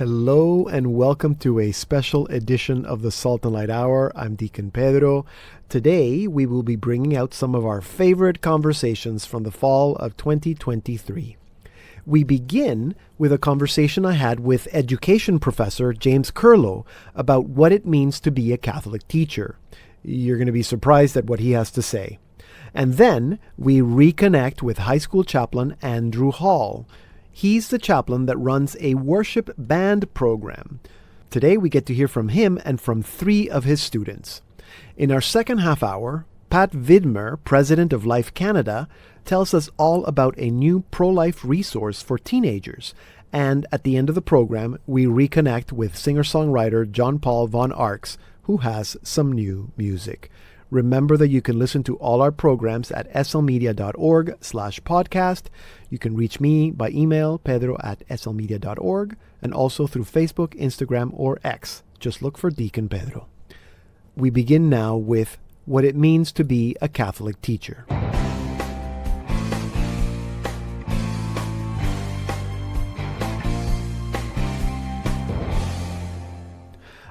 Hello and welcome to a special edition of the Salt and Light Hour. I'm Deacon Pedro. Today we will be bringing out some of our favorite conversations from the fall of 2023. We begin with a conversation I had with education professor James Curlow about what it means to be a Catholic teacher. You're going to be surprised at what he has to say. And then we reconnect with high school chaplain Andrew Hall. He's the chaplain that runs a worship band program. Today we get to hear from him and from 3 of his students. In our second half hour, Pat Vidmer, president of Life Canada, tells us all about a new pro-life resource for teenagers. And at the end of the program, we reconnect with singer-songwriter John Paul Von Arx, who has some new music. Remember that you can listen to all our programs at slmedia.org/podcast. You can reach me by email, pedro@slmedia.org, and also through Facebook, Instagram, or X. Just look for Deacon Pedro. We begin now with what it means to be a Catholic teacher.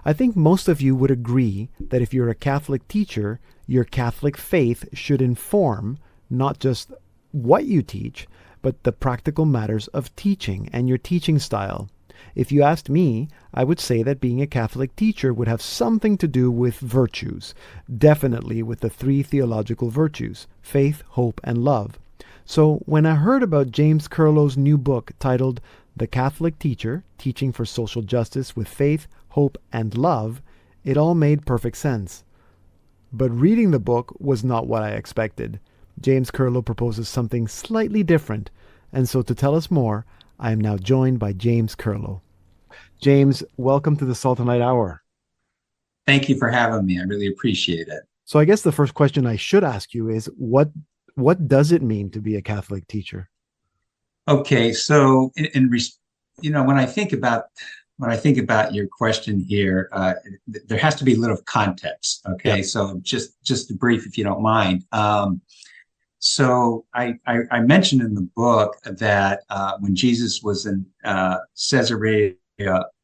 I think most of you would agree that if you're a Catholic teacher, your Catholic faith should inform not just what you teach, but the practical matters of teaching and your teaching style. If you asked me, I would say that being a Catholic teacher would have something to do with virtues, definitely with the 3 theological virtues, faith, hope, and love. So when I heard about James Curlow's new book titled The Catholic Teacher, Teaching for Social Justice with Faith, Hope, and Love, it all made perfect sense. But reading the book was not what I expected. James Curlow proposes something slightly different, and so to tell us more, I am now joined by James Curlow. James, welcome to the Salt and Light Hour. Thank you for having me. I really appreciate it. So I guess the first question I should ask you is, what does it mean to be a Catholic teacher? Okay, so when I think about your question here, there has to be a little context. Okay, yeah. So just a brief, if you don't mind. So I mentioned in the book that when Jesus was in Caesarea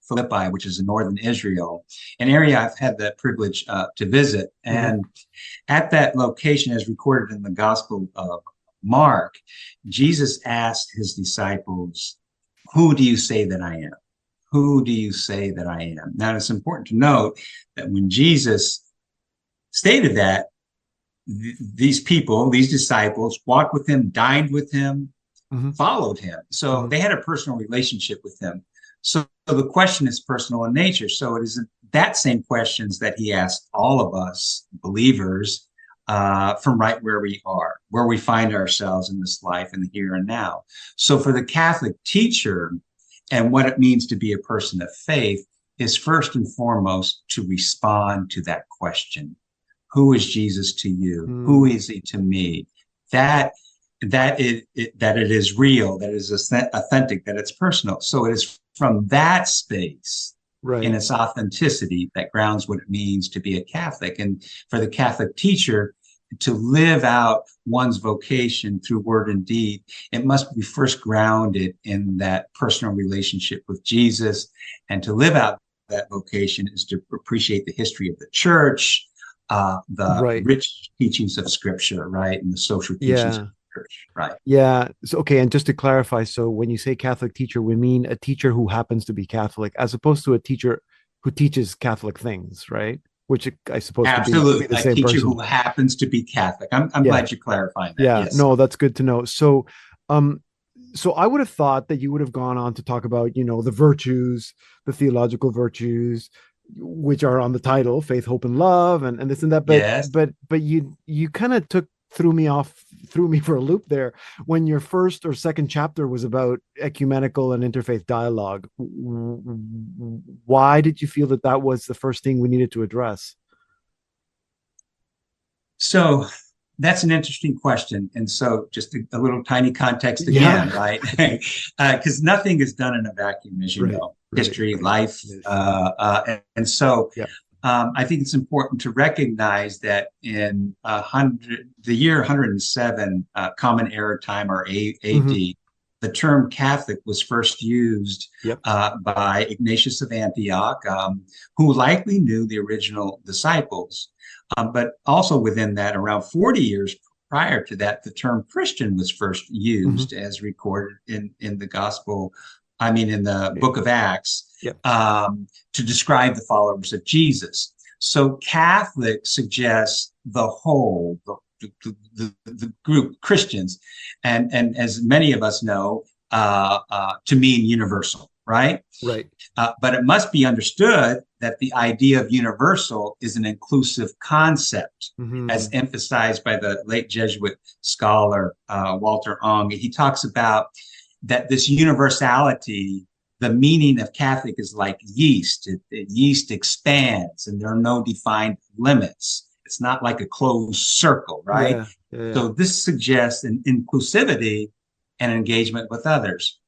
Philippi, which is in northern Israel, an area I've had the privilege to visit, and at that location, as recorded in the Gospel of Mark, Jesus asked his disciples, "Who do you say that I am? Who do you say that I am?" Now, it's important to note that when Jesus stated that, these people, these disciples, walked with him, dined with him, followed him. So they had a personal relationship with him. So the question is personal in nature. So it is that same questions that he asked all of us believers from right where we are, where we find ourselves in this life in the here and now. So for the Catholic teacher, and what it means to be a person of faith is first and foremost to respond to that question. Who is Jesus to you? Who is he to me? That it is real, that it is authentic, that it's personal. So it is from that space, right, in its authenticity, that grounds what it means to be a Catholic. And for the Catholic teacher to live out one's vocation through word and deed, it must be first grounded in that personal relationship with Jesus. And to live out that vocation is to appreciate the history of the church, the rich teachings of Scripture, right, and the social teachings of the church, right? Yeah. So, okay, and just to clarify, so when you say Catholic teacher, we mean a teacher who happens to be Catholic, as opposed to a teacher who teaches Catholic things, right? Which I suppose absolutely could be the same a teacher person who happens to be Catholic. I'm glad you clarified that. Yeah, yes. No, that's good to know. So, so I would have thought that you would have gone on to talk about, the virtues, the theological virtues, which are on the title, faith, hope, and love, and this and that. But yes. but you kind of threw me for a loop there when your first or second chapter was about ecumenical and interfaith dialogue. Why did you feel that was the first thing we needed to address? So that's an interesting question. And so just a little tiny context again, right? Because nothing is done in a vacuum, as you know, history, life. And so I think it's important to recognize that in the year 107 Common Era Time, or AD, the term Catholic was first used Yep. by Ignatius of Antioch, who likely knew the original disciples. But also within that, around 40 years prior to that, the term Christian was first used as recorded in the gospel, in the book of Acts, Yep. To describe the followers of Jesus. So Catholic suggests the whole, the group Christians, and as many of us know, to mean universal, right? Right. But it must be understood that the idea of universal is an inclusive concept, as emphasized by the late Jesuit scholar Walter Ong. He talks about that this universality, the meaning of Catholic is like yeast. Yeast expands, and there are no defined limits. It's not like a closed circle, right? Yeah. Yeah. So this suggests an inclusivity and engagement with others.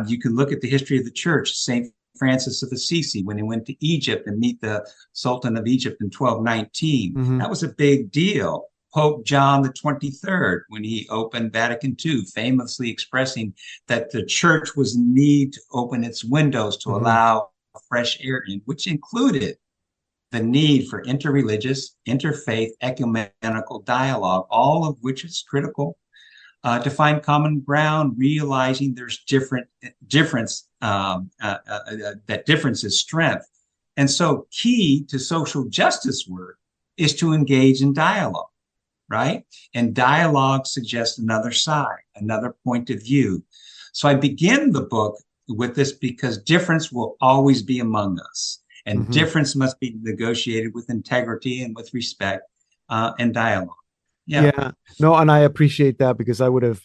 You can look at the history of the church. St. Francis of Assisi, when he went to Egypt and meet the Sultan of Egypt in 1219, that was a big deal. Pope John the 23rd, when he opened Vatican II, famously expressing that the church was in need to open its windows to allow fresh air in, which included the need for interreligious, interfaith, ecumenical dialogue, all of which is critical to find common ground, realizing there's difference, that difference is strength. And so key to social justice work is to engage in dialogue, right? And dialogue suggests another side, another point of view. So I begin the book with this because difference will always be among us. And difference must be negotiated with integrity and with respect and dialogue. Yeah. No, and I appreciate that, because I would have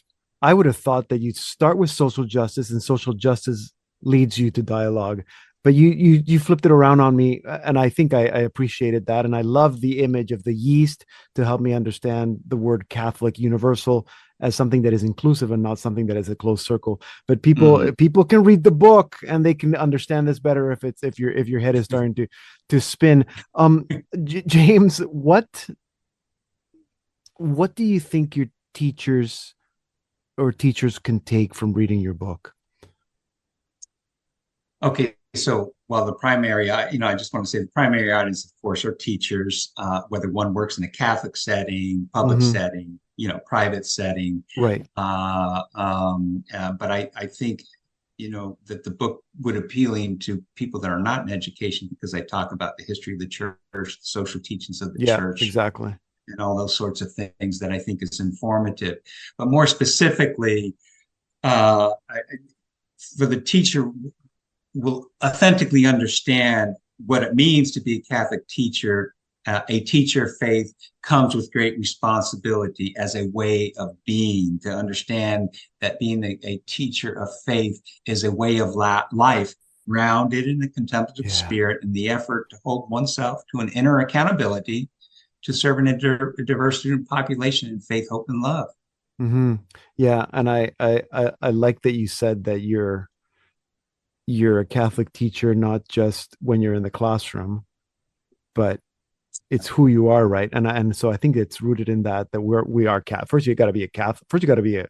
thought that you'd start with social justice, and social justice leads you to dialogue. But you flipped it around on me, and I think I appreciated that. And I love the image of the yeast to help me understand the word Catholic universal as something that is inclusive and not something that is a closed circle. But people can read the book and they can understand this better if your head is starting to spin. James, what do you think your teachers can take from reading your book? Okay, so the primary, I just want to say the primary audience, of course, are teachers, whether one works in a Catholic setting, public setting, private setting. Right. But I think, that the book would appealing to people that are not in education, because I talk about the history of the church, the social teachings of the church. Exactly. And all those sorts of things that I think is informative. But more specifically, for the teacher will authentically understand what it means to be a Catholic teacher. A teacher of faith comes with great responsibility as a way of being, to understand that being a teacher of faith is a way of life grounded in the contemplative spirit and the effort to hold oneself to an inner accountability to serve a diverse student population in faith, hope, and love. Yeah, and I like that you said that you're a Catholic teacher, not just when you're in the classroom, but it's who you are, right? And so I think it's rooted in that we are Catholic. First, you got to be a Catholic. First, you got to be a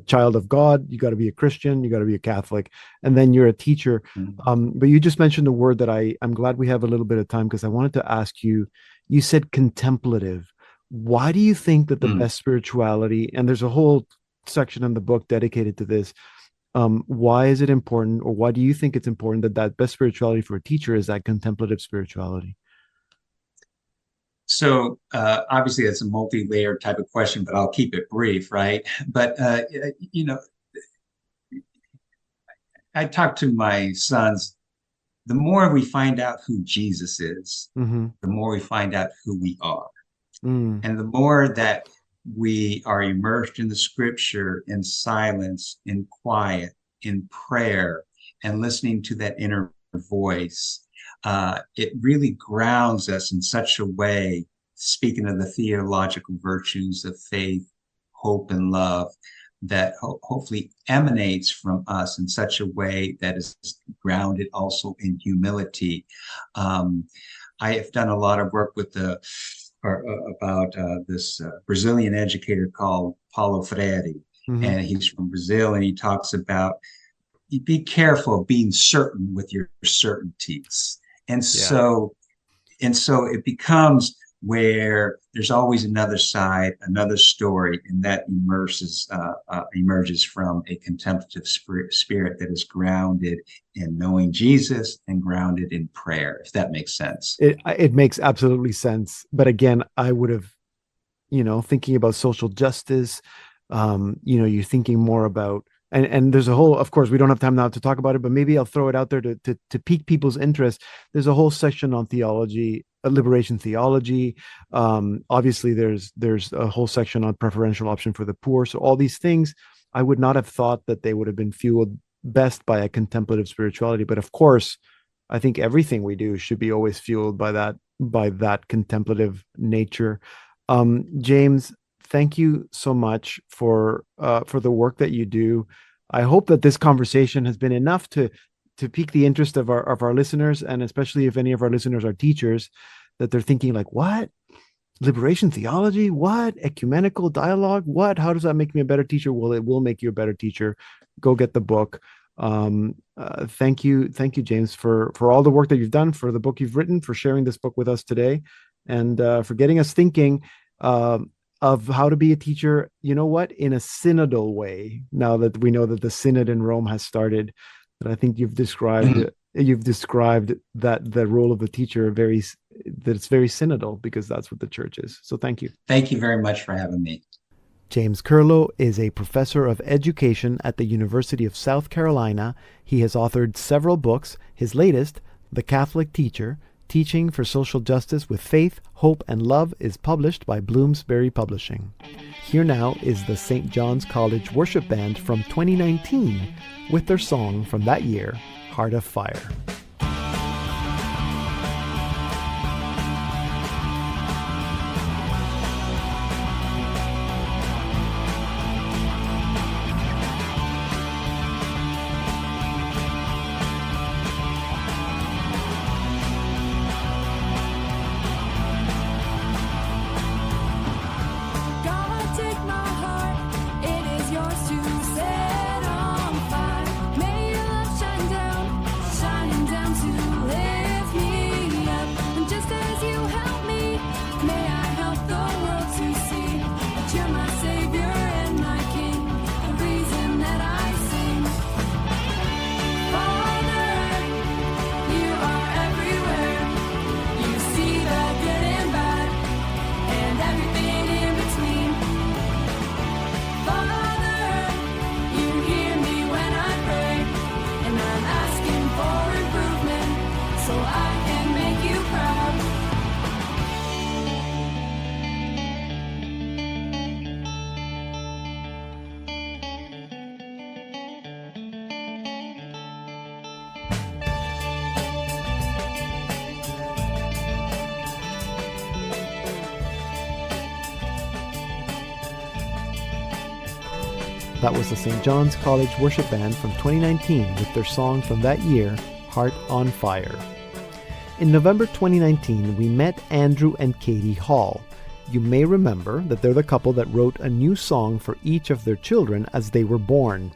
child of God. You got to be a Christian. You got to be a Catholic, and then you're a teacher. But you just mentioned a word that I'm glad we have a little bit of time, because I wanted to ask you. You said contemplative. Why do you think that the best spirituality, and there's a whole section in the book dedicated to this, why is it important, or why do you think it's important that best spirituality for a teacher is that contemplative spirituality? So obviously it's a multi-layered type of question, but I'll keep it brief, right? But, I talk to my sons. The more we find out who Jesus is, the more we find out who we are. And the more that we are immersed in the scripture, in silence, in quiet, in prayer, and listening to that inner voice, it really grounds us in such a way, speaking of the theological virtues of faith, hope, and love, that hopefully emanates from us in such a way that is grounded also in humility. I have done a lot of work with about this Brazilian educator called Paulo Freire. Hmm. and he's from Brazil, and he talks about be careful being certain with your certainties. And Yeah. so it becomes where there's always another side, another story, and that emerges from a contemplative spirit that is grounded in knowing Jesus and grounded in prayer, if that makes sense. It makes absolutely sense. But again, I would have, thinking about social justice, you're thinking more about, and there's a whole, of course, we don't have time now to talk about it, but maybe I'll throw it out there to pique people's interest. There's a whole section on theology, liberation theology. Obviously, there's a whole section on preferential option for the poor. So all these things, I would not have thought that they would have been fueled best by a contemplative spirituality. But of course, I think everything we do should be always fueled by that contemplative nature. James, thank you so much for the work that you do. I hope that this conversation has been enough to pique the interest of our listeners, and especially if any of our listeners are teachers, that they're thinking like, what? Liberation theology? What? Ecumenical dialogue? What? How does that make me a better teacher? Well, it will make you a better teacher. Go get the book. Thank you, James, for all the work that you've done, for the book you've written, for sharing this book with us today, and for getting us thinking uh, of how to be a teacher. You know what? In a synodal way. Now that we know that the synod in Rome has started, that I think you've described. Mhm. You've described that the role of the teacher that it's very synodal, because that's what the church is. So thank you. Thank you very much for having me. James Curlow is a professor of education at the University of South Carolina. He has authored several books. His latest, The Catholic Teacher, Teaching for Social Justice with Faith, Hope, and Love, is published by Bloomsbury Publishing. Here now is the St. John's College Worship Band from 2019 with their song from that year, Heart of Fire. That was the St. John's College Worship Band from 2019 with their song from that year, Heart on Fire. In November 2019, we met Andrew and Katie Hall. You may remember that they're the couple that wrote a new song for each of their children as they were born.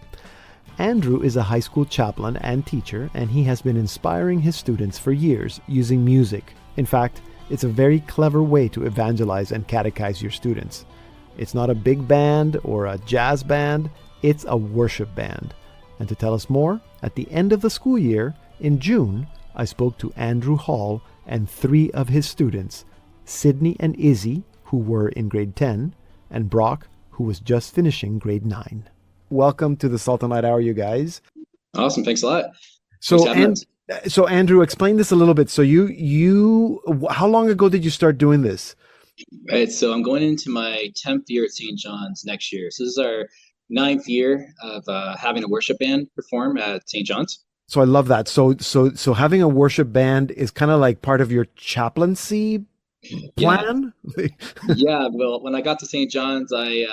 Andrew is a high school chaplain and teacher, and he has been inspiring his students for years using music. In fact, it's a very clever way to evangelize and catechize your students. It's not a big band or a jazz band, it's a worship band. And to tell us more, at the end of the school year, in June, I spoke to Andrew Hall and 3 of his students, Sydney and Izzy, who were in grade 10, and Brock, who was just finishing grade 9. Welcome to the Salt and Light Hour, you guys. Awesome, thanks a lot. So Andrew, explain this a little bit. So how long ago did you start doing this? Right, so I'm going into my 10th year at St. John's next year. So this is our 9th year of having a worship band perform at St. John's. So I love that. So having a worship band is kind of like part of your chaplaincy plan? Yeah, well, when I got to St. John's, I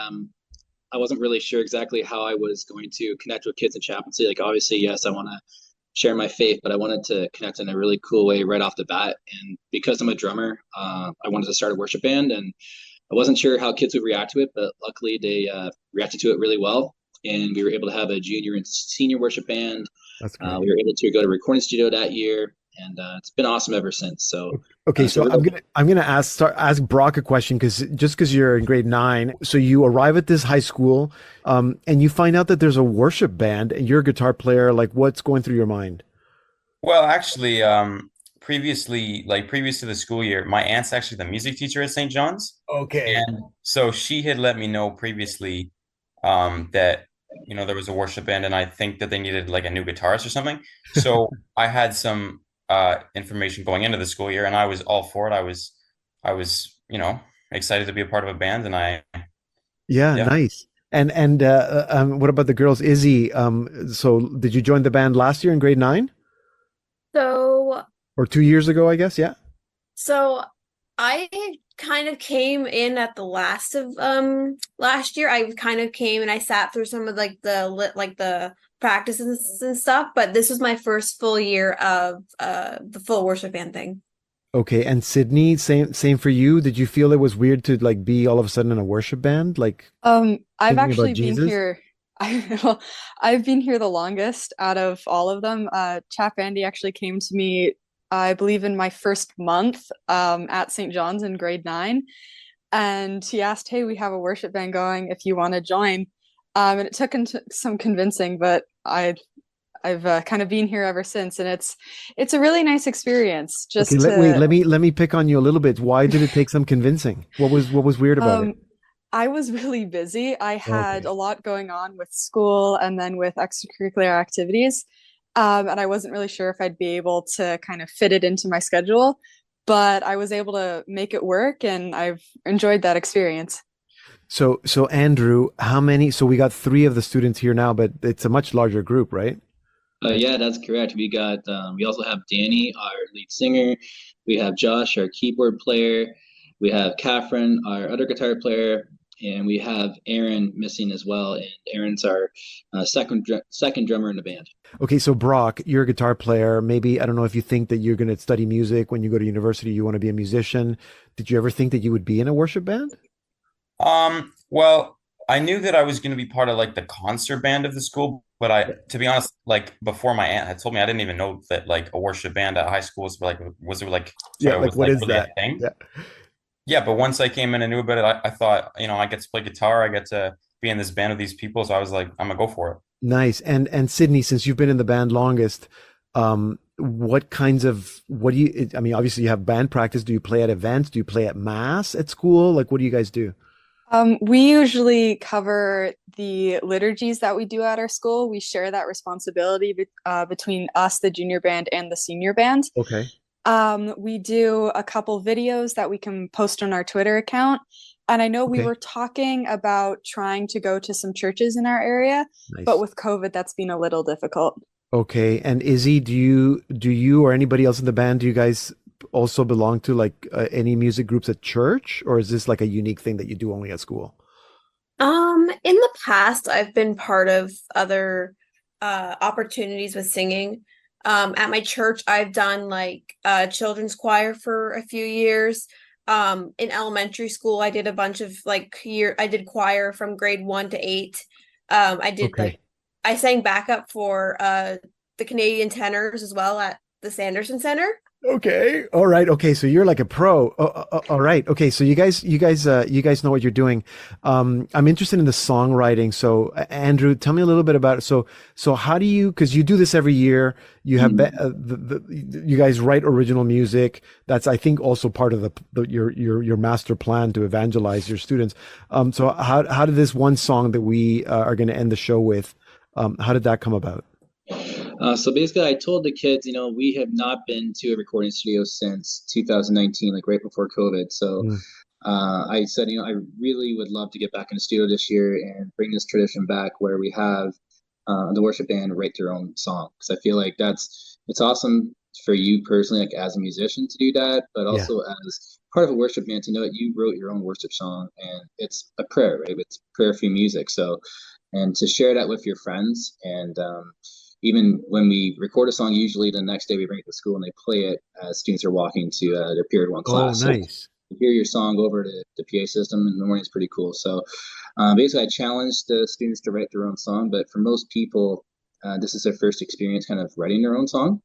wasn't really sure exactly how I was going to connect with kids in chaplaincy. Like, obviously, yes, I want to share my faith, but I wanted to connect in a really cool way right off the bat. And because I'm a drummer, I wanted to start a worship band. And I wasn't sure how kids would react to it, but luckily they reacted to it really well. And we were able to have a junior and senior worship band. That's great. We were able to go to a recording studio that year, and it's been awesome ever since. Okay, So so we're I'm gonna ask Brock a question because you're in grade 9, so you arrive at this high school, and you find out that there's a worship band and you're a guitar player. Like, what's going through your mind? Well, actually, previous to the school year, my aunt's actually the music teacher at St. John's. Okay. And so she had let me know previously that, there was a worship band and I think that they needed like a new guitarist or something. So I had some information going into the school year and I was all for it. I was excited to be a part of a band and Yeah, yeah. nice. And what about the girls? Izzy, so did you join the band last year in grade 9 So, or 2 years ago, I guess? Yeah. so I kind of came in at the last of last year. I kind of came and I sat through some of the practices and stuff, but this was my first full year of the full worship band thing. Okay, and Sydney, same for you. Did you feel it was weird to like be all of a sudden in a worship band, like I've singing about actually been Jesus? here. I've been here the longest out of all of them. Chap Andy actually came to me, I believe, in my first month at St. John's in grade 9, and he asked, "Hey, we have a worship band going. If you want to join," and it took some convincing, but I've kind of been here ever since, and it's a really nice experience. Okay, Just wait, to let me pick on you a little bit. Why did it take some convincing? What was weird about it? um, I was really busy. I had Okay. a lot going on with school and then with extracurricular activities. And I wasn't really sure if I'd be able to kind of fit it into my schedule, but I was able to make it work and I've enjoyed that experience. So Andrew, how many? So we got 3 of the students here now, but it's a much larger group, right? Yeah, that's correct. We also have Danny, our lead singer. We have Josh, our keyboard player. We have Catherine, our other guitar player, and we have Aaron missing as well. And Aaron's our second drummer in the band. Okay, so Brock, you're a guitar player. Maybe I don't know if you think that you're going to study music when you go to university, you want to be a musician. Did you ever think that you would be in a worship band? Well, I knew that I was going to be part of like the concert band of the school, but to be honest, like before my aunt had told me, I didn't even know that like a worship band at high school was it like, Yeah, sorry, like was what like is really a that? thing. Yeah. Yeah, but once I came in and knew about it, I thought, I get to play guitar, I get to be in this band of these people, so I was like, I'm gonna go for it. Nice. And Sydney, since you've been in the band longest, what do you, I mean, obviously you have band practice. Do you play at events? Do you play at mass at school? Like, what do you guys do? We usually cover the liturgies that we do at our school. We share that responsibility between us, the junior band, and the senior band. Okay. We do a couple videos that we can post on our Twitter account. And I know we Okay. were talking about trying to go to some churches in our area, but Nice. with COVID, that's been a little difficult. Okay. And Izzy, do you or anybody else in the band, do you guys also belong to like any music groups at church, or is this like a unique thing that you do only at school? In the past, I've been part of other opportunities with singing. At my church, I've done like children's choir for a few years. In elementary school, I did a bunch of I did choir from grade 1 to 8. I did Okay. I sang backup for the Canadian tenors as well at the Sanderson Center. Okay. All right. Okay. So you're like a pro. All right. Okay. So you guys know what you're doing. I'm interested in the songwriting. So Andrew, tell me a little bit about it. So how do you, because you do this every year, you have, you guys write original music. That's, I think, also part of your master plan to evangelize your students. So how did this one song that we are going to end the show with, how did that come about? So basically, I told the kids, we have not been to a recording studio since 2019, like right before COVID. So Mm. I said, I really would love to get back in the studio this year and bring this tradition back where we have the worship band write their own song. Because I feel like it's awesome for you personally, like as a musician to do that, but Yeah. also as part of a worship band to know that you wrote your own worship song and it's a prayer, right? It's prayer-free music. So, and to share that with your friends and even when we record a song, usually the next day we bring it to school and they play it as students are walking to their period 1 Oh, class. So nice. hear your song over the PA system in the morning is pretty cool. So basically, I challenged the students to write their own song, but for most people, this is their first experience kind of writing their own song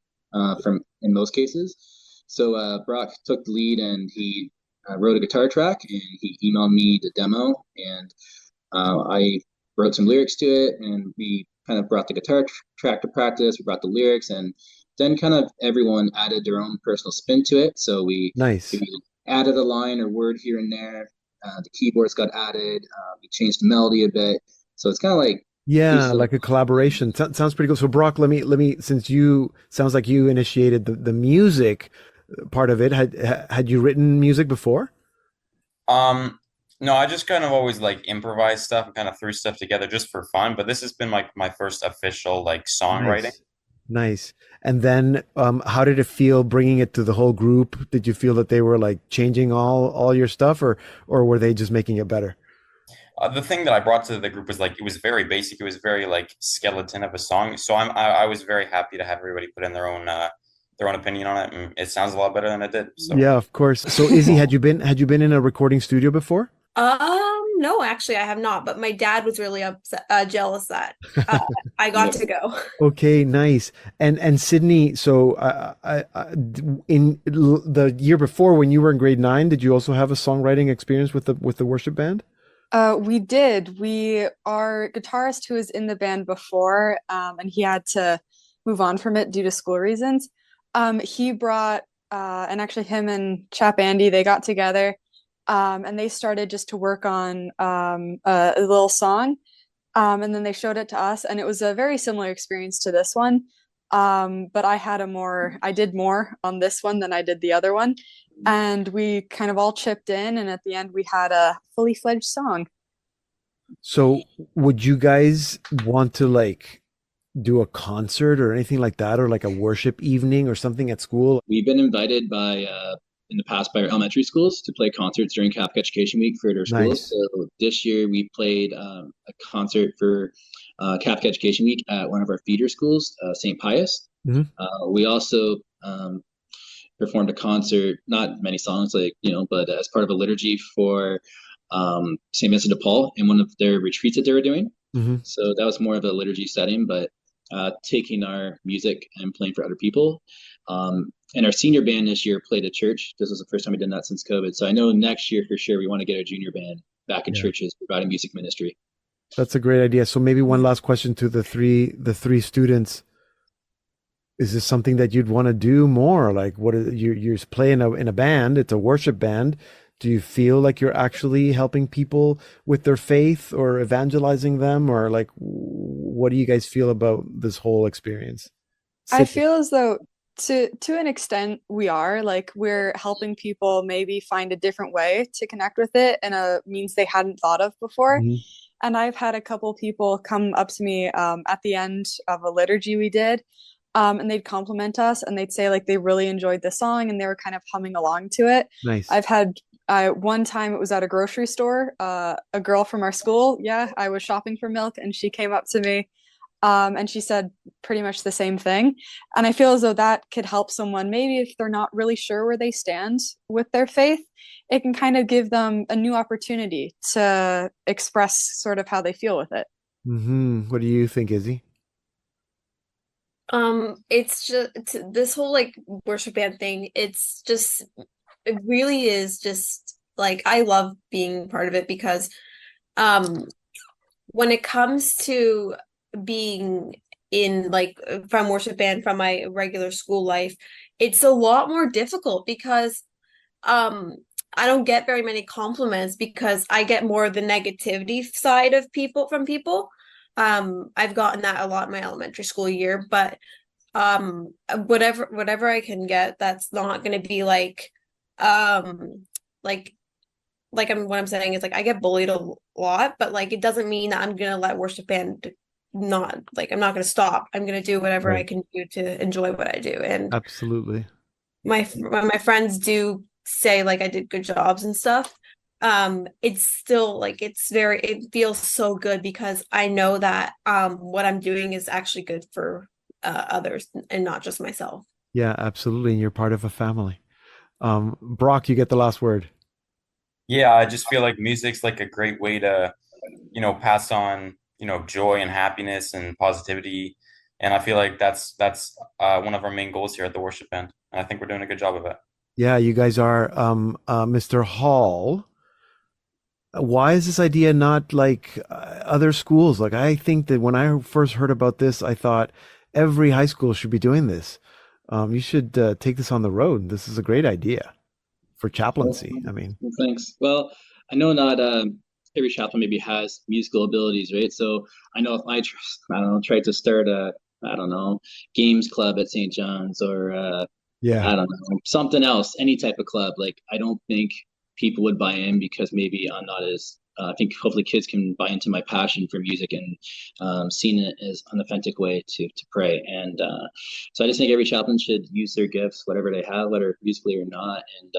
from in most cases. So Brock took the lead and he wrote a guitar track and he emailed me the demo and I wrote some lyrics to it and we kind of brought the guitar track to practice. We brought the lyrics and then kind of everyone added their own personal spin to it. So we Nice. added a line or word here and there. The keyboards got added. We changed the melody a bit. So it's kind of like Yeah, like a collaboration. Sounds pretty cool. So Brock, let me since you sounds like you initiated the music part of it. Had you written music before? No, I just kind of always like improvise stuff and kind of threw stuff together just for fun. But this has been like my first official like songwriting. Nice. Nice. And then how did it feel bringing it to the whole group? Did you feel that they were like changing all your stuff or were they just making it better? The thing that I brought to the group was like it was very basic. It was very like skeleton of a song. So I was very happy to have everybody put in their own opinion on it, and it sounds a lot better than it did. So Yeah, of course. So Izzy, had you been in a recording studio before? No, actually, I have not. But my dad was really upset, jealous that I got to go. Okay, nice. And Sydney, so in the year before when you were in grade 9, did you also have a songwriting experience with the worship band? We did. Our guitarist who was in the band before, and he had to move on from it due to school reasons. He brought, and actually him and Chap Andy, they got together, and they started just to work on a little song, and then they showed it to us, and it was a very similar experience to this one. But I did more on this one than I did the other one. And we kind of all chipped in, and at the end we had a fully fledged song. So would you guys want to like do a concert or anything like that, or like a worship evening or something at school? we've been invited by in the past by our elementary schools to play concerts during Catholic Education Week for their schools. Nice. So this year we played a concert for Catholic Education Week at one of our feeder schools, St. Pius. Mhm. We also performed a concert, not many songs, but as part of a liturgy for St. Vincent de Paul in one of their retreats that they were doing. Mhm. So that was more of a liturgy setting, but taking our music and playing for other people. And our senior band this year played at church. This was the first time we did that since COVID. So I know next year for sure we want to get our junior band back in Yeah. churches providing music ministry. That's a great idea. So maybe one last question to the three students. Is this something that you'd want to do more? Like you're playing in a band, it's a worship band. Do you feel like you're actually helping people with their faith or evangelizing them, or like what do you guys feel about this whole experience? I Sydney. feel as though to an extent we are like we're helping people maybe find a different way to connect with it and a means they hadn't thought of before. Mhm. And I've had a couple people come up to me at the end of a liturgy we did, and they'd compliment us and they'd say like they really enjoyed the song and they were kind of humming along to it. Nice. I've had one time it was at a grocery store, a girl from our school, I was shopping for milk and she came up to me, and she said pretty much the same thing. And I feel as though that could help someone, maybe if they're not really sure where they stand with their faith, it can kind of give them a new opportunity to express sort of how they feel with it. What do you think, Izzy? It's just this whole like worship band thing. It really is just like I love being part of it because when it comes to being in like from worship band from my regular school life, it's a lot more difficult because I don't get very many compliments because I get more of the negativity side of from people. I've gotten that a lot in my elementary school year, but whatever I can get, that's not going to be like like what I'm saying is like I get bullied a lot, but like it doesn't mean that I'm gonna let worship band not like I'm not gonna stop. I'm gonna do whatever I Right. can do to enjoy what I do. And Absolutely. my friends do say like I did good jobs and stuff. It's still like it feels so good because I know that what I'm doing is actually good for others and not just myself. Yeah, absolutely. And you're part of a family. Brock, you get the last word. Yeah, I just feel like music's like a great way to, pass on, joy and happiness and positivity. And I feel like that's one of our main goals here at the worship band. And I think we're doing a good job of it. Yeah, you guys are. Mr. Hall, why is this idea not like other schools? Like, I think that when I first heard about this, I thought every high school should be doing this. You should take this on the road. This is a great idea for chaplaincy. I mean, Well, thanks. Well, I know not every chaplain maybe has musical abilities, right? So I know if I don't know, tried to start a, I don't know, games club at St. John's or yeah, I don't know, something else, any type of club, like I don't think people would buy in because maybe I'm not as I think hopefully kids can buy into my passion for music and seeing it as an authentic way to pray. And so I just think every chaplain should use their gifts, whatever they have, whether musically or not, and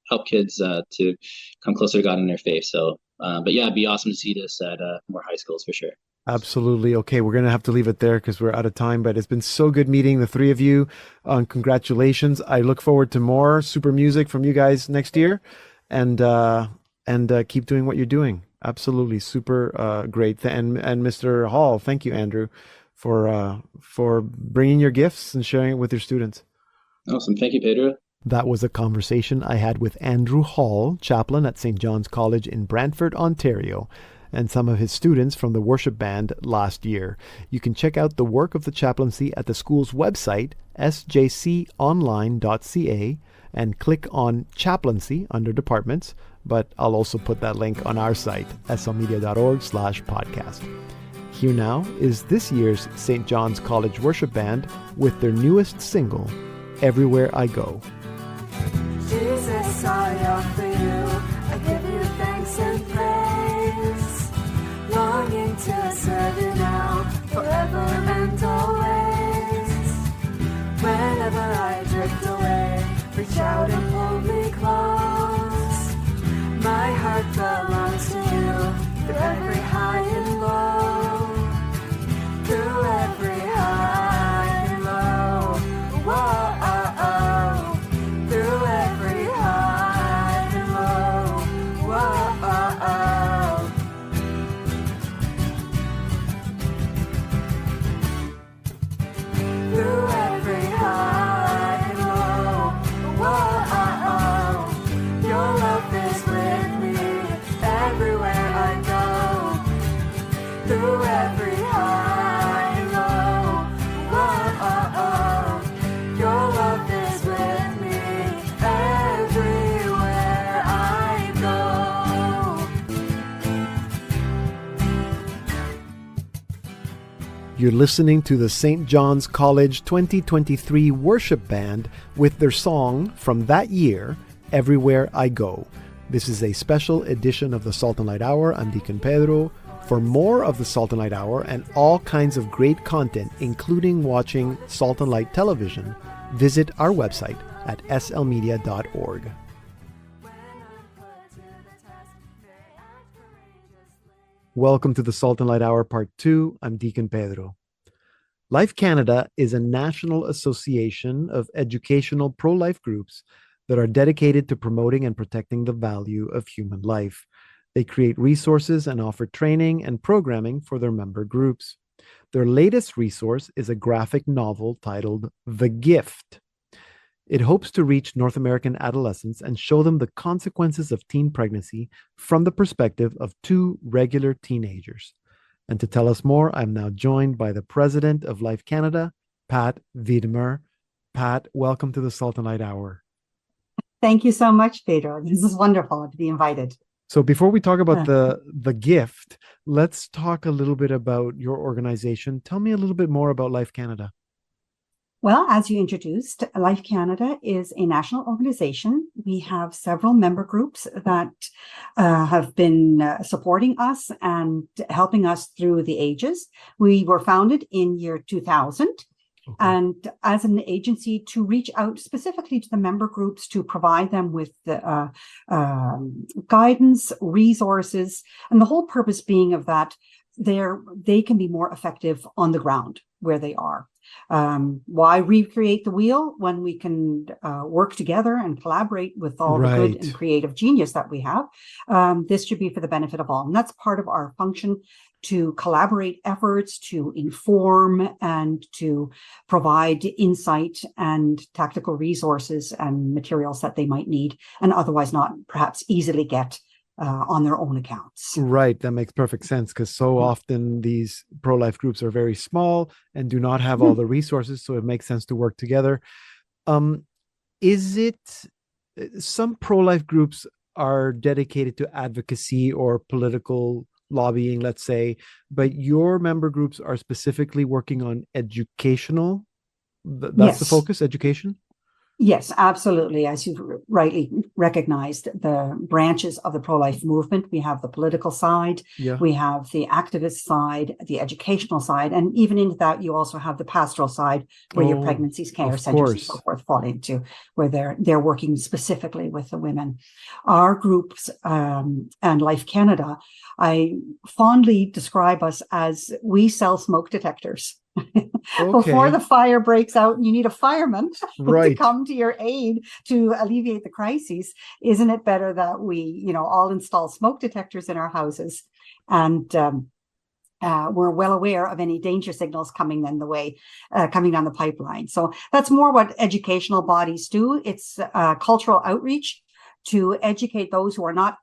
help kids to come closer to God in their faith. So, but yeah, it'd be awesome to see this at more high schools for sure. absolutely. Okay, we're going to have to leave it there because we're out of time, but it's been so good meeting the three of you. Congratulations. I look forward to more super music from you guys next year, and keep doing what you're doing. Absolutely. Super great. And Mr. Hall, thank you, Andrew, for bringing your gifts and sharing it with your students. Awesome. Thank you, Pedro. That was a conversation I had with Andrew Hall, chaplain at St. John's College in Brantford, Ontario, and some of his students from the worship band last year. You can check out the work of the chaplaincy at the school's website, sjconline.ca, and click on chaplaincy under departments, but I'll also put that link on our site, slmedia.org/podcast. Here now is this year's St. John's College Worship Band with their newest single, Everywhere I Go. Jesus, I offer you, I give you thanks and praise, longing to serve you now, forever and always. Whenever I drift away, reach out and pull me close. My heart belongs to you, through every high and low, through every high and low. Whoa. You're listening to the St. John's College 2023 Worship Band with their song from that year, Everywhere I Go. This is a special edition of the Salt and Light Hour. I'm Deacon Pedro. For more of the Salt and Light Hour and all kinds of great content, including watching Salt and Light television, visit our website at slmedia.org. Welcome to the Salt and Light Hour Part 2. I'm Deacon Pedro. Life Canada is a national association of educational pro-life groups that are dedicated to promoting and protecting the value of human life. They create resources and offer training and programming for their member groups. Their latest resource is a graphic novel titled The Gift. It hopes to reach North American adolescents and show them the consequences of teen pregnancy from the perspective of two regular teenagers. And to tell us more, I'm now joined by the president of Life Canada, Pat Wiedemer. Pat, welcome to the Salt and Light Hour. Thank you so much, Pedro. This is wonderful to be invited. So before we talk about the gift, let's talk a little bit about your organization. Tell me a little bit more about Life Canada. Well, as you introduced, Life Canada is a national organization. We have several member groups that have been supporting us and helping us through the ages. We were founded in year 2000. Okay. And as an agency to reach out specifically to the member groups to provide them with the guidance, resources, and the whole purpose being of that they can be more effective on the ground where they are. Why recreate the wheel when we can work together and collaborate with all the good and creative genius that we have? This should be for the benefit of all. And that's part of our function, to collaborate efforts, to inform, and to provide insight and tactical resources and materials that they might need and otherwise not perhaps easily get on their own accounts. Right. That makes perfect sense, because so often these pro-life groups are very small and do not have all the resources. So it makes sense to work together. Is it some pro-life groups are dedicated to advocacy or political lobbying, let's say, but your member groups are specifically working on educational? That's the focus, education? Yes, absolutely. As you've rightly recognized, the branches of the pro-life movement, we have the political side, we have the activist side, the educational side, and even into that, you also have the pastoral side, where your pregnancies, care centers, and so forth fall into, where they're working specifically with the women. Our groups and Life Canada, I fondly describe us as we sell smoke detectors. Before the fire breaks out and you need a fireman to come to your aid to alleviate the crises, isn't it better that we, all install smoke detectors in our houses, and we're well aware of any danger signals coming down the pipeline. So that's more what educational bodies do. It's cultural outreach to educate those who are not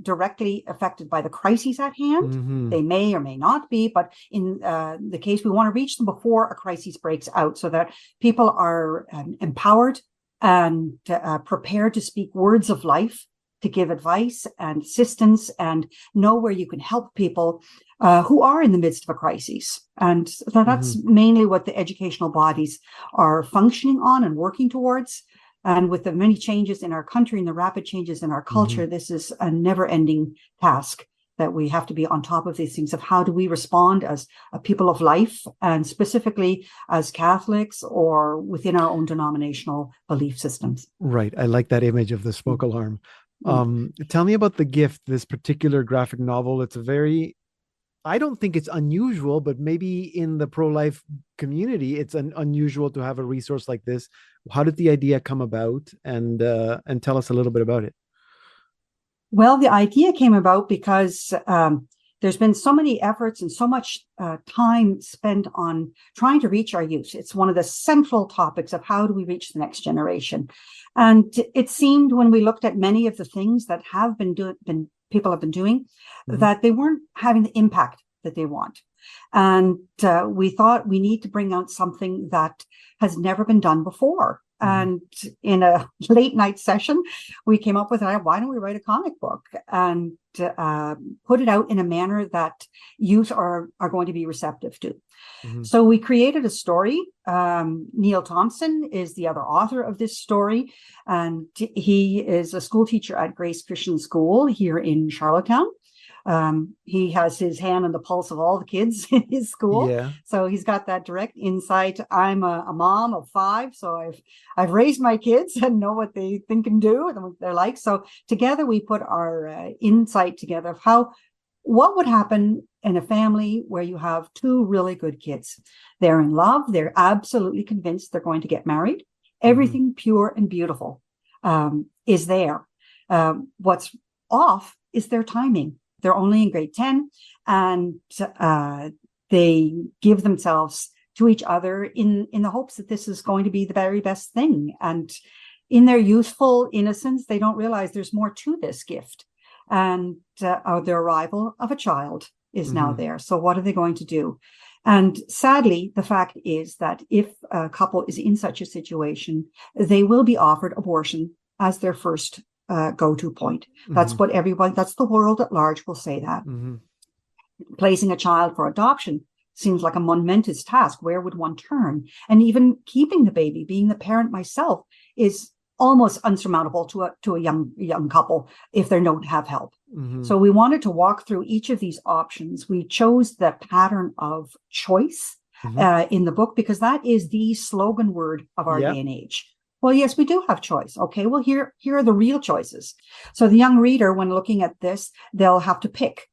directly affected by the crises at hand. They may or may not be, but in the case, we want to reach them before a crisis breaks out, so that people are empowered and prepared to speak words of life, to give advice and assistance, and know where you can help people who are in the midst of a crisis. And so that's mainly what the educational bodies are functioning on and working towards. And with the many changes in our country and the rapid changes in our culture, this is a never-ending task, that we have to be on top of these things of how do we respond as a people of life, and specifically as Catholics or within our own denominational belief systems. Right. I like that image of the smoke alarm. Tell me about The Gift, this particular graphic novel. It's I don't think it's unusual, but maybe in the pro-life community, it's unusual to have a resource like this. How did the idea come about? And tell us a little bit about it. Well, the idea came about because there's been so many efforts and so much time spent on trying to reach our youth. It's one of the central topics of how do we reach the next generation. And it seemed, when we looked at many of the things that have people have been doing, that they weren't having the impact that they want. And we thought we need to bring out something that has never been done before. And in a late night session, we came up with, why don't we write a comic book and put it out in a manner that youth are going to be receptive to. So we created a story. Neil Thompson is the other author of this story, and he is a school teacher at Grace Christian School here in Charlottetown. He has his hand on the pulse of all the kids in his school. So he's got that direct insight. I'm a mom of 5, so I've raised my kids and know what they think and do and what they're like. So together we put our insight together of what would happen in a family where you have 2 really good kids. They're in love. They're absolutely convinced they're going to get married. Everything pure and beautiful is there. What's off is their timing. They're only in grade 10, and they give themselves to each other in the hopes that this is going to be the very best thing. And in their youthful innocence, they don't realize there's more to this gift. And the arrival of a child is now there. So what are they going to do? And sadly, the fact is that if a couple is in such a situation, they will be offered abortion as their first go-to point. That's what that's the world at large will say that. Placing a child for adoption seems like a momentous task. Where would one turn? And even keeping the baby, being the parent myself, is almost unsurmountable to a young couple if they don't have help. So we wanted to walk through each of these options. We chose the pattern of choice in the book because that is the slogan word of our day and age. Well, yes, we do have choice. Okay, well, here are the real choices. So the young reader, when looking at this, they'll have to pick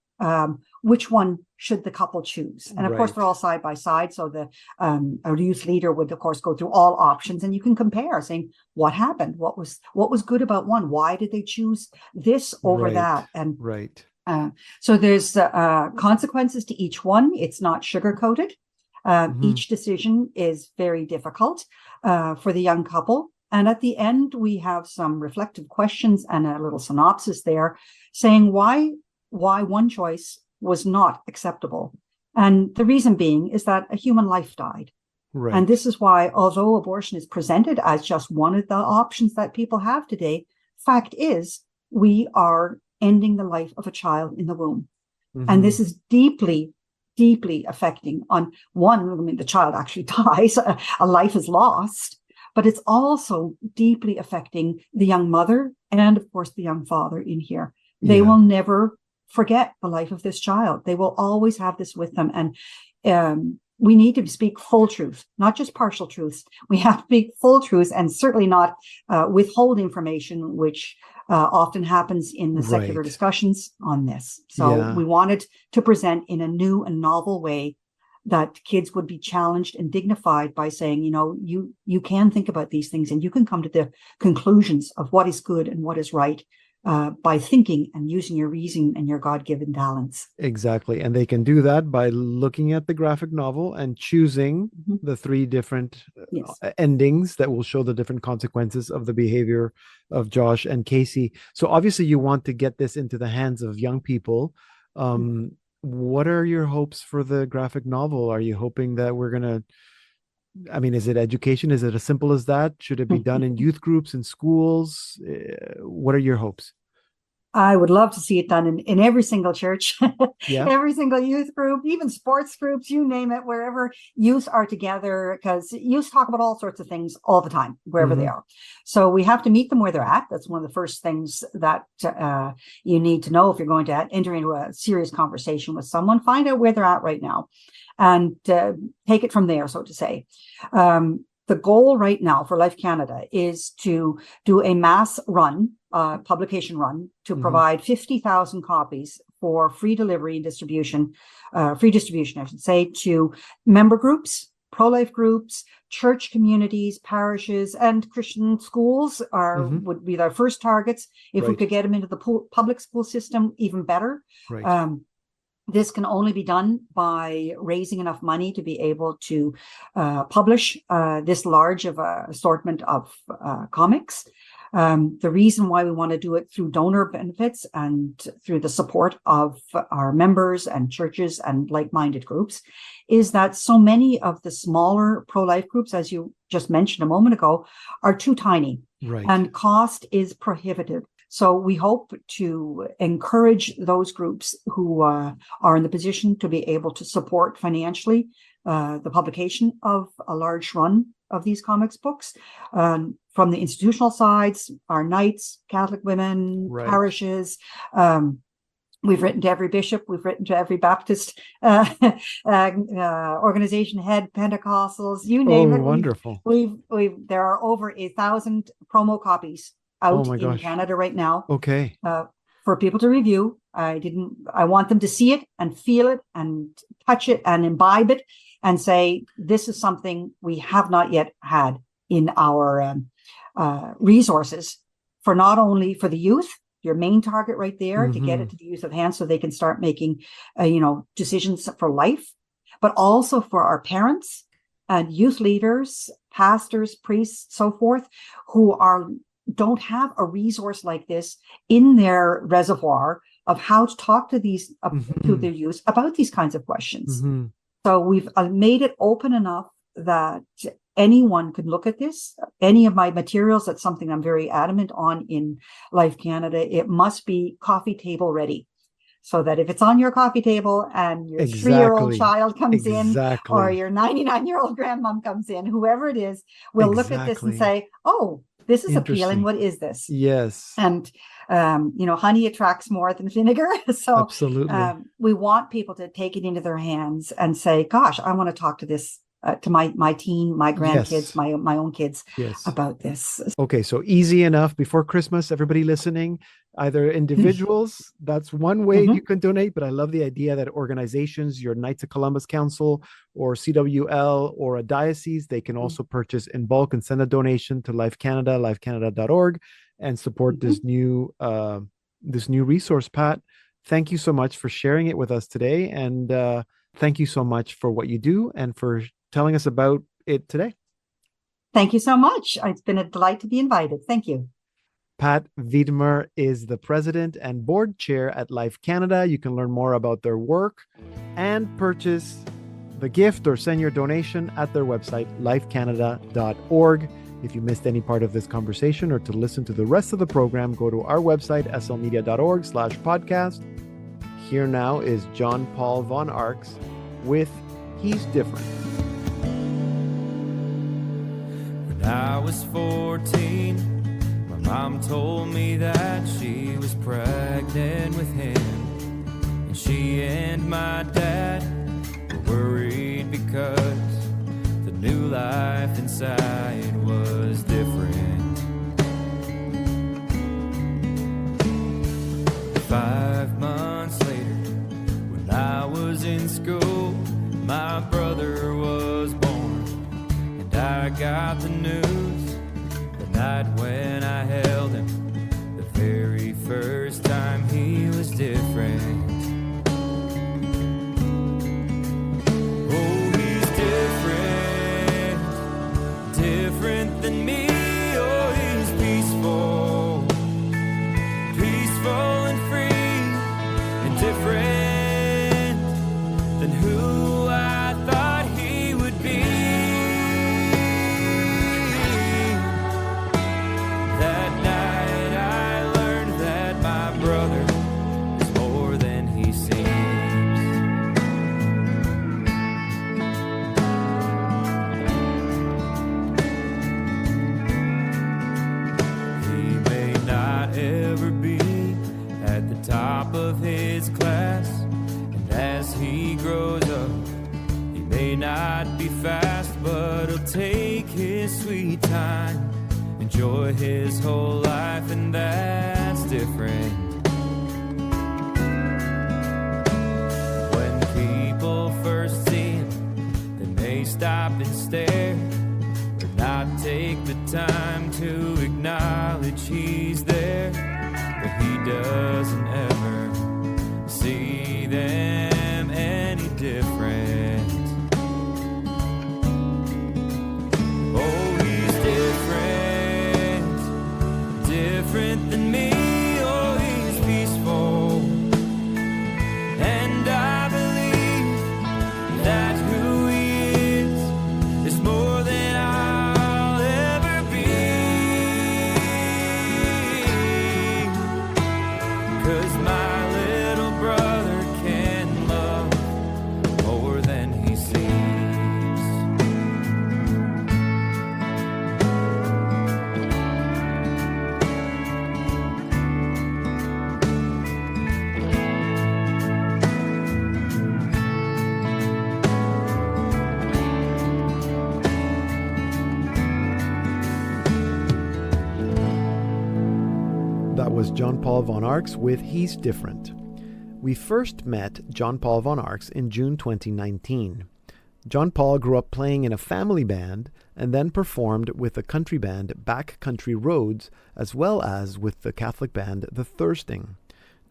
which one should the couple choose? And of course, Right. they're all side by side. So the a youth leader would, of course, go through all options, and you can compare, saying what happened, what was good about one, why did they choose this over Right. that, and Right. so there's consequences to each one. It's not sugar-coated. Each decision is very difficult for the young couple. And at the end, we have some reflective questions and a little synopsis there saying why one choice was not acceptable. And the reason being is that a human life died. Right. And this is why, although abortion is presented as just one of the options that people have today, fact is we are ending the life of a child in the womb. And this is deeply, deeply affecting on one, I mean, the child actually dies, a life is lost, but it's also deeply affecting the young mother and, of course, the young father in here. They will never forget the life of this child. They will always have this with them. And we need to speak full truth, not just partial truths. We have to speak full truth and certainly not withhold information, which often happens in the secular discussions on this. So we wanted to present in a new and novel way that kids would be challenged and dignified by saying, you know, you can think about these things and you can come to the conclusions of what is good and what is right by thinking and using your reason and your God-given talents. Exactly. And they can do that by looking at the graphic novel and choosing the three different endings that will show the different consequences of the behavior of Josh and Casey. So obviously you want to get this into the hands of young people. What are your hopes for the graphic novel? Are you hoping that we're going to, I mean, is it education? Is it as simple as that? Should it be done in youth groups, in schools? What are your hopes? I would love to see it done in every single church, Yeah. every single youth group, even sports groups, you name it, wherever youth are together, because youth talk about all sorts of things all the time, wherever they are. So we have to meet them where they're at. That's one of the first things that you need to know if you're going to enter into a serious conversation with someone. Find out where they're at right now and take it from there, so to say. The goal right now for Life Canada is to do a mass run, publication run, to provide 50,000 copies for free delivery and distribution, free distribution, I should say, to member groups, pro-life groups, church communities, parishes, and Christian schools would be their first targets. If we could get them into the public school system, even better. This can only be done by raising enough money to be able to publish this large of a assortment of comics. The reason why we want to do it through donor benefits and through the support of our members and churches and like-minded groups is that so many of the smaller pro-life groups, as you just mentioned a moment ago, are too tiny and cost is prohibitive. So we hope to encourage those groups who are in the position to be able to support financially the publication of a large run of these comics books. From the institutional sides, our knights, Catholic women, parishes. We've written to every bishop. We've written to every Baptist organization head, Pentecostals, you name it. Wonderful. There are over 1,000 promo copies out in Canada right now. For people to review. I want them to see it and feel it and touch it and imbibe it and say, this is something we have not yet had in our resources for not only for the youth, your main target right there, to get it to the youth of hand so they can start making, decisions for life, but also for our parents and youth leaders, pastors, priests, so forth, who don't have a resource like this in their reservoir of how to talk to these to their youth about these kinds of questions. So we've made it open enough that anyone could look at this. Any of my materials, that's something I'm very adamant on in Life Canada. It must be coffee table ready. So that if it's on your coffee table and your 3-year-old child comes in, or your 99-year-old grandmom comes in, whoever it is, will look at this and say, oh, this is appealing. What is this? Yes. And, honey attracts more than vinegar. So absolutely. We want people to take it into their hands and say, gosh, I want to talk to this to my teen, my grandkids, Yes. my own kids Yes. about this. Okay, so easy enough before Christmas, everybody listening, either individuals, that's one way Mhm. you can donate, but I love the idea that organizations, your Knights of Columbus Council or CWL or a diocese, they can also purchase in bulk and send a donation to Life Canada, lifecanada.org, and support this new resource. Pat, thank you so much for sharing it with us today, and thank you so much for what you do and for telling us about it today. Thank you so much. It's been a delight to be invited. Thank you. Pat Wiedemer is the president and board chair at Life Canada. You can learn more about their work and purchase the gift or send your donation at their website, lifecanada.org. If you missed any part of this conversation or to listen to the rest of the program, go to our website, slmedia.org/podcast. Here now is John Paul Von Arx with He's Different. When I was 14, my mom told me that she was pregnant with him. And she and my dad were worried because the new life inside was different. 5 months later, when I was in school, my brother was born, and I got the news the night when I held him. The very first time he was different. Oh, he's different, different than me. Oh, he's peaceful, peaceful and free, and different than who I thought he would be. That night I learned that my brother is more than he seems. He may not ever be at the top of his class, and as he grows up, he may not be fast, but he'll take his sweet time, enjoy his whole life, and that's different. When people first see him, they may stop and stare, or not take the time to acknowledge he's there, but he doesn't ever see them any different. Oh, he's different, different than me. Oh, he's peaceful, and I believe that who he is more than I'll ever be. 'Cause my little brother can love more than he seems. That was John Paul Von Arx with He's Different. We first met John Paul Von Arx in June 2019. John Paul grew up playing in a family band and then performed with the country band Backcountry Roads, as well as with the Catholic band The Thirsting.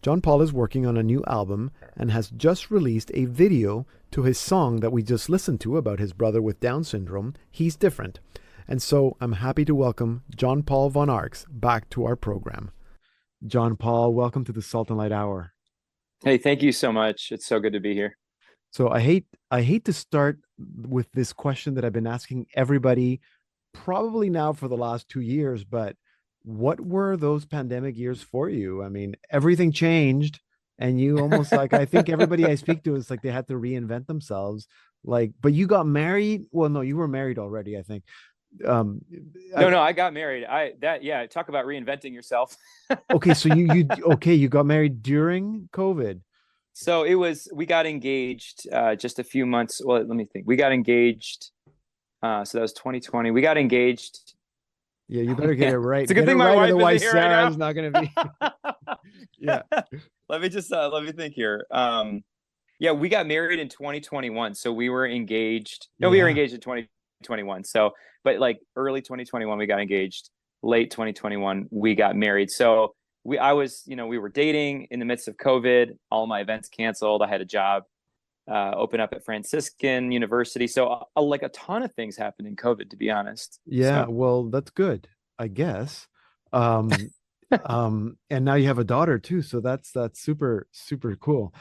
John Paul is working on a new album and has just released a video to his song that we just listened to about his brother with Down syndrome, He's Different. And so I'm happy to welcome John Paul Von Arx back to our program. John Paul, welcome to the Salt and Light Hour. Hey, thank you so much. It's so good to be here. So I hate to start with this question that I've been asking everybody probably now for the last 2 years, but what were those pandemic years for you? I mean, everything changed and you almost like, I think everybody I speak to is like they had to reinvent themselves. Like, but you got married. Well, no, you were married already, I think. No, I got married. Talk about reinventing yourself. Okay, so you got married during COVID. So we got engaged just a few months. Well, let me think. We got engaged So that was 2020. We got engaged. Yeah, you better get it right. It's a good Get thing it my right, wife otherwise isn't here right Sarah's now. not going to be. Yeah. Let me think here. Yeah, we got married in 2021. So we were engaged. No, we were Yeah. engaged in 2021. So, but like early 2021, we got engaged. Late 2021, we got married. So we were dating in the midst of COVID. All my events canceled. I had a job open up at Franciscan University. So like a ton of things happened in COVID, to be honest. Yeah, So, well, that's good, I guess. Um, and now you have a daughter too, so that's super, super cool.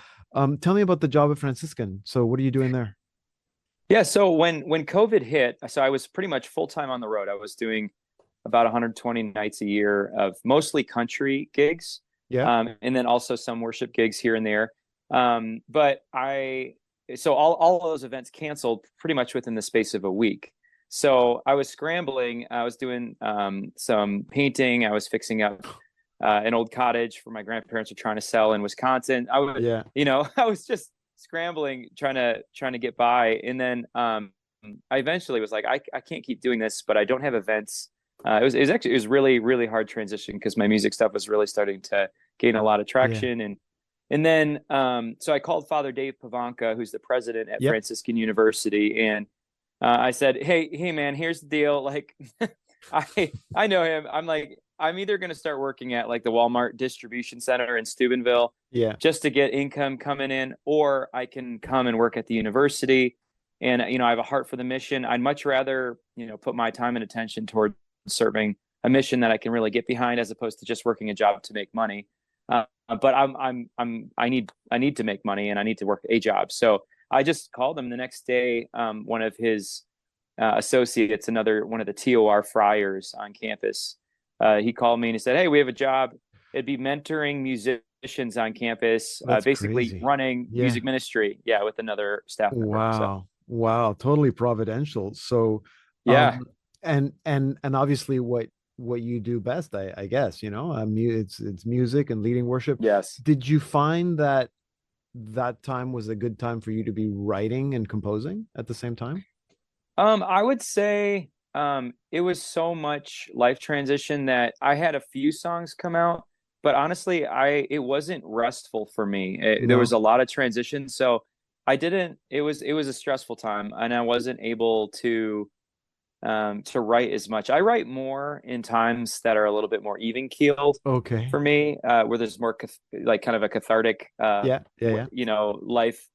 Tell me about the job at Franciscan. So what are you doing there? yeah. So when COVID hit, so I was pretty much full time on the road. I was doing about 120 nights a year of mostly country gigs, Yeah. and then also some worship gigs here and there. So all of those events canceled pretty much within the space of a week. So I was scrambling. I was doing some painting. I was fixing up an old cottage for my grandparents were trying to sell in Wisconsin. Yeah. I was just scrambling, trying to get by. And then I eventually was like, I can't keep doing this, but I don't have events. It was really, really hard transition because my music stuff was really starting to gain a lot of traction. And then so I called Father Dave Pavanka, who's the president at Franciscan University, and I said, hey man, here's the deal. Like I know him. I'm like, I'm either going to start working at like the Walmart distribution center in Steubenville, just to get income coming in, or I can come and work at the university. And I have a heart for the mission. I'd much rather put my time and attention toward serving a mission that I can really get behind, as opposed to just working a job to make money. But I need to make money, and I need to work a job. So I just called him the next day. One of his associates, one of the TOR friars on campus, he called me and he said, "Hey, we have a job. It'd be mentoring musicians on campus, basically crazy. running music ministry, with another staff member." Wow, totally providential. So and obviously what you do best, I guess, it's music and leading worship. Yes. Did you find that time was a good time for you to be writing and composing at the same time? I would say it was so much life transition that I had a few songs come out, but honestly, it wasn't restful for me. There was a lot of transition, so it was a stressful time, and I wasn't able to write as much. I write more in times that are a little bit more even keeled. Okay. For me, where there's more like kind of a cathartic, life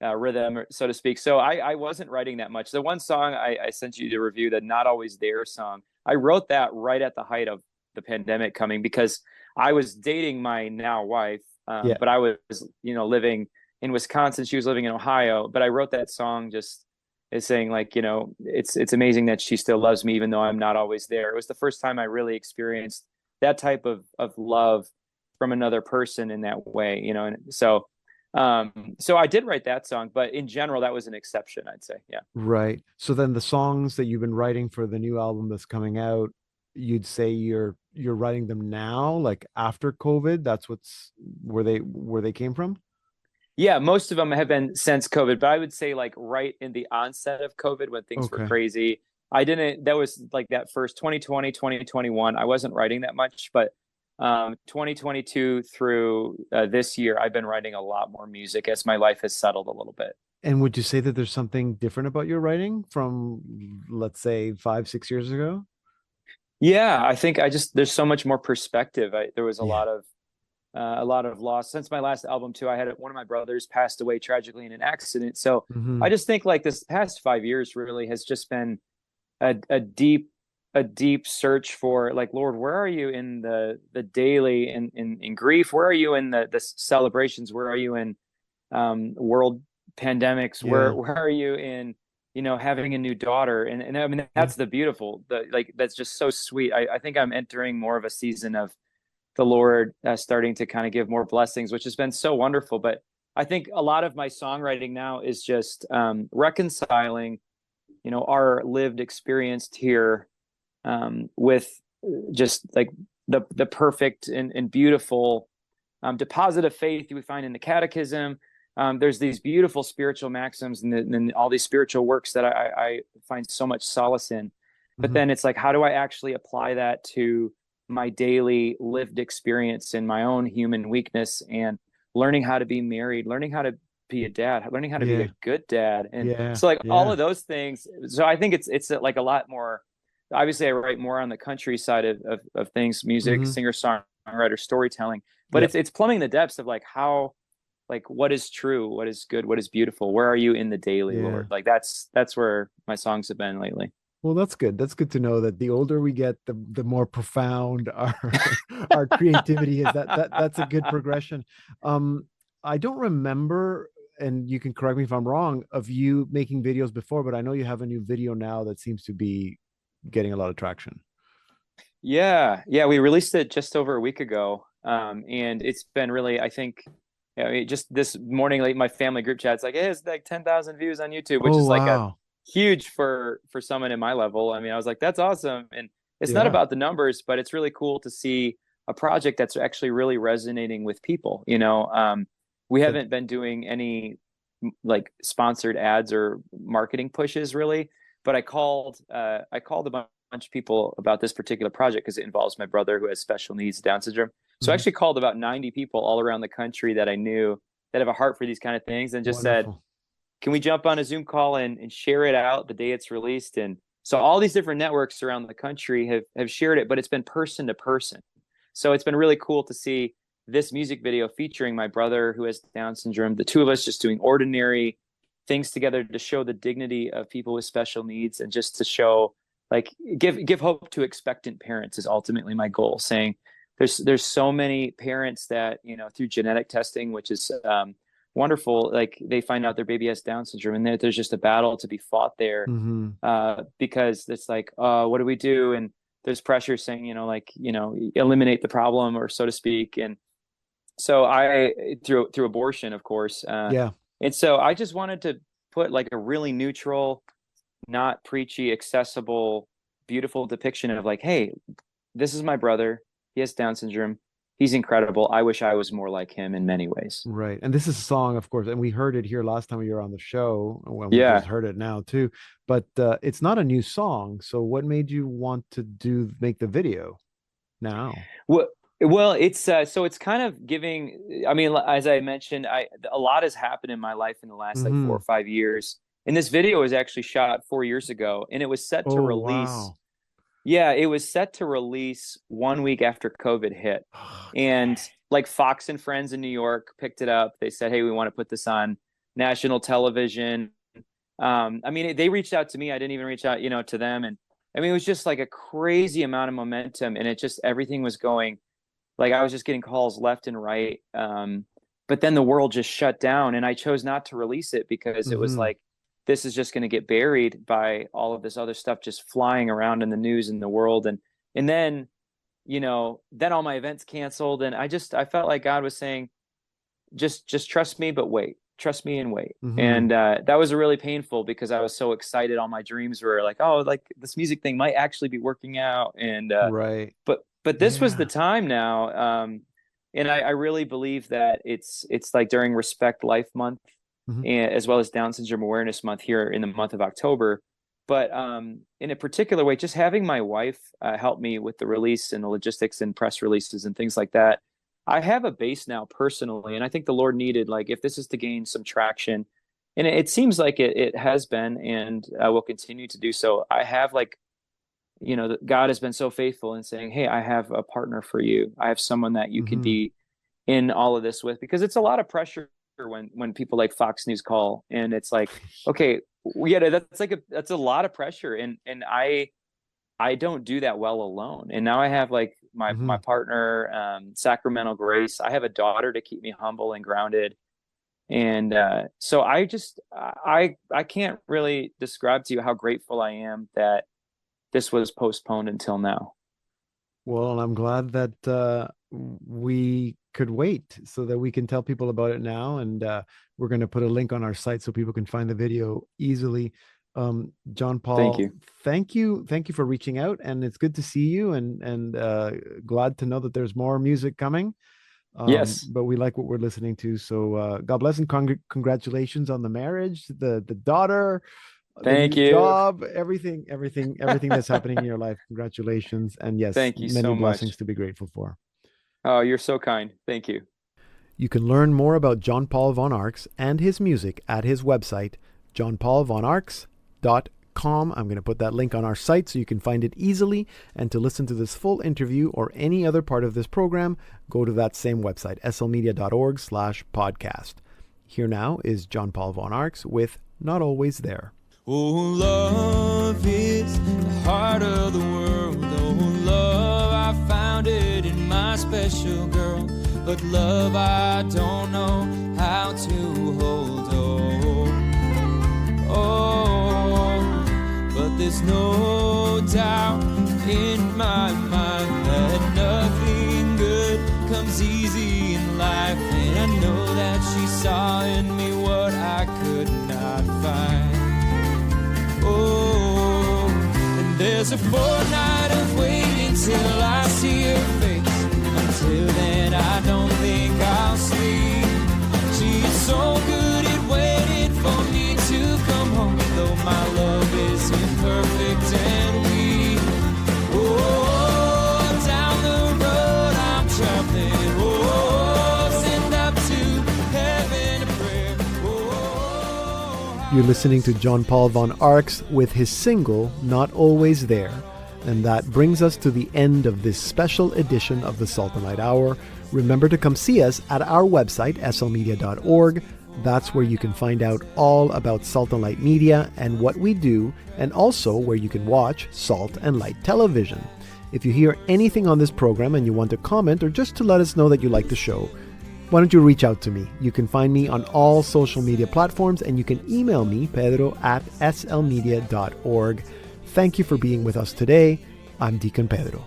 rhythm, so to speak. So I wasn't writing that much. The one song I sent you to review, the Not Always There song, I wrote that right at the height of the pandemic coming, because I was dating my now wife, but I was, living in Wisconsin. She was living in Ohio. But I wrote that song just as saying, like, it's amazing that she still loves me, even though I'm not always there. It was the first time I really experienced that type of love from another person in that way, and so I did write that song, but in general, that was an exception, I'd say. Yeah. Right. So then the songs that you've been writing for the new album that's coming out, you'd say you're writing them now, like after COVID? That's where they came from? Yeah, most of them have been since COVID, but I would say like right in the onset of COVID, when things were crazy. That was like that first 2020, 2021. I wasn't writing that much, but 2022 through this year, I've been writing a lot more music as my life has settled a little bit. And would you say that there's something different about your writing from, let's say, 5-6 years ago? Yeah, I think there's so much more perspective. There was a lot of loss since my last album too. I had one of my brothers passed away tragically in an accident. So I just think like this past 5 years really has just been a deep search for, like, Lord, where are you in the daily in grief? Where are you in the celebrations? Where are you in world pandemics? Where are you in having a new daughter? And I mean, that's the beautiful, that's just so sweet. I think I'm entering more of a season of the Lord starting to kind of give more blessings, which has been so wonderful. But I think a lot of my songwriting now is just reconciling, our lived experience here with just like the perfect and beautiful deposit of faith we find in the catechism, there's these beautiful spiritual maxims and all these spiritual works that I find so much solace in. But then it's like, how do I actually apply that to my daily lived experience in my own human weakness, and learning how to be married, learning how to be a dad, learning how to be a good dad. And so like all of those things. So I think it's like a lot more, obviously I write more on the country side of things, music, singer, songwriter, storytelling, but it's plumbing the depths of like how, like what is true, what is good, what is beautiful, where are you in the daily, Lord? Like that's where my songs have been lately. Well, that's good. That's good to know that the older we get, the more profound our creativity is. That's a good progression. I don't remember, and you can correct me if I'm wrong, of you making videos before, but I know you have a new video now that seems to be getting a lot of traction. Yeah, we released it just over a week ago, and it's been really, I think, just this morning, like my family group chat's like, hey, it's like 10,000 views on YouTube, which is like a huge for someone in my level. I mean, I was like, that's awesome. And it's not about the numbers, but it's really cool to see a project that's actually really resonating with people. We haven't been doing any like sponsored ads or marketing pushes really, but I called a bunch of people about this particular project because it involves my brother who has special needs, Down syndrome. So I actually called about 90 people all around the country that I knew that have a heart for these kind of things, and just said, can we jump on a Zoom call and share it out the day it's released? And so all these different networks around the country have shared it, but it's been person to person. So it's been really cool to see this music video featuring my brother who has Down syndrome, the two of us just doing ordinary things together to show the dignity of people with special needs, and just to show, like, give hope to expectant parents is ultimately my goal, saying there's so many parents that, through genetic testing, which is wonderful, like they find out their baby has Down syndrome, and there's just a battle to be fought there, because it's like, what do we do? And there's pressure saying, eliminate the problem, or so to speak. And so through abortion, of course. And so I just wanted to put like a really neutral, not preachy, accessible, beautiful depiction of like, hey, this is my brother. He has Down syndrome. He's incredible. I wish I was more like him in many ways. Right. And this is a song, of course, and we heard it here last time we were on the show. Well, we just heard it now too. But it's not a new song. So what made you want to make the video now? Well, it's so it's kind of giving. I mean, as I mentioned, a lot has happened in my life in the last like 4 or 5 years. And this video was actually shot 4 years ago, and it was set to release. Wow. Yeah, it was set to release 1 week after COVID hit. And like Fox and Friends in New York picked it up. They said, hey, we want to put this on national television. I mean, they reached out to me. I didn't even reach out, to them. And I mean, it was just like a crazy amount of momentum, and it just, everything was going, like I was just getting calls left and right. But then the world just shut down, and I chose not to release it because it was like, this is just going to get buried by all of this other stuff just flying around in the news in the world. And then, then all my events canceled. And I felt like God was saying, just trust me, but wait, trust me and wait. And that was really painful because I was so excited. All my dreams were like, oh, like this music thing might actually be working out. And, but this was the time now. And I really believe that it's like during Respect Life Month, and as well as Down Syndrome Awareness Month here in the month of October. But in a particular way, just having my wife help me with the release and the logistics and press releases and things like that, I have a base now personally. And I think the Lord needed, like, if this is to gain some traction, and it seems like it has been, and will continue to do so. I have like, God has been so faithful in saying, hey, I have a partner for you. I have someone that you could be in all of this with, because it's a lot of pressure when people like Fox News call, and it's like, okay, that's a lot of pressure. And I don't do that well alone. And now I have like my partner, Sacramento Grace. I have a daughter to keep me humble and grounded. And so I can't really describe to you how grateful I am that this was postponed until now. Well, and I'm glad that we could wait so that we can tell people about it now. And we're going to put a link on our site so people can find the video easily. John Paul, thank you for reaching out, and it's good to see you, and glad to know that there's more music coming. Yes. But we like what we're listening to. So God bless and congratulations on the marriage, the daughter, Thank the new you. job, everything that's happening in your life. Congratulations. And yes, Thank you many so blessings much. to be grateful for. Oh, you're so kind. Thank you. You can learn more about John Paul Von Arx and his music at his website, johnpaulvonarx.com. I'm going to put that link on our site so you can find it easily. And to listen to this full interview or any other part of this program, go to that same website, slmedia.org/podcast. Here now is John Paul Von Arx with Not Always There. Oh, love is the heart of the world. Oh, love, I found it in my special girl. But love, I don't know how to hold on. Oh, but there's no doubt in my mind that nothing good comes easy in life. And I know that she saw in me what I could not find. Oh, and there's a fortnight of waiting till I see her face. Until then, I don't think I'll sleep. She is so good at waiting for me to come home. Though my love is imperfect and weak. Oh, down the road I'm traveling. Oh, send up to heaven a prayer. Oh, You're listening to John Paul Von Arx with his single, Not Always There. And that brings us to the end of this special edition of the Salt and Light Hour. Remember to come see us at our website, slmedia.org. That's where you can find out all about Salt and Light Media and what we do, and also where you can watch Salt and Light Television. If you hear anything on this program and you want to comment or just to let us know that you like the show, why don't you reach out to me? You can find me on all social media platforms, and you can email me, pedro@slmedia.org. Thank you for being with us today. I'm Deacon Pedro.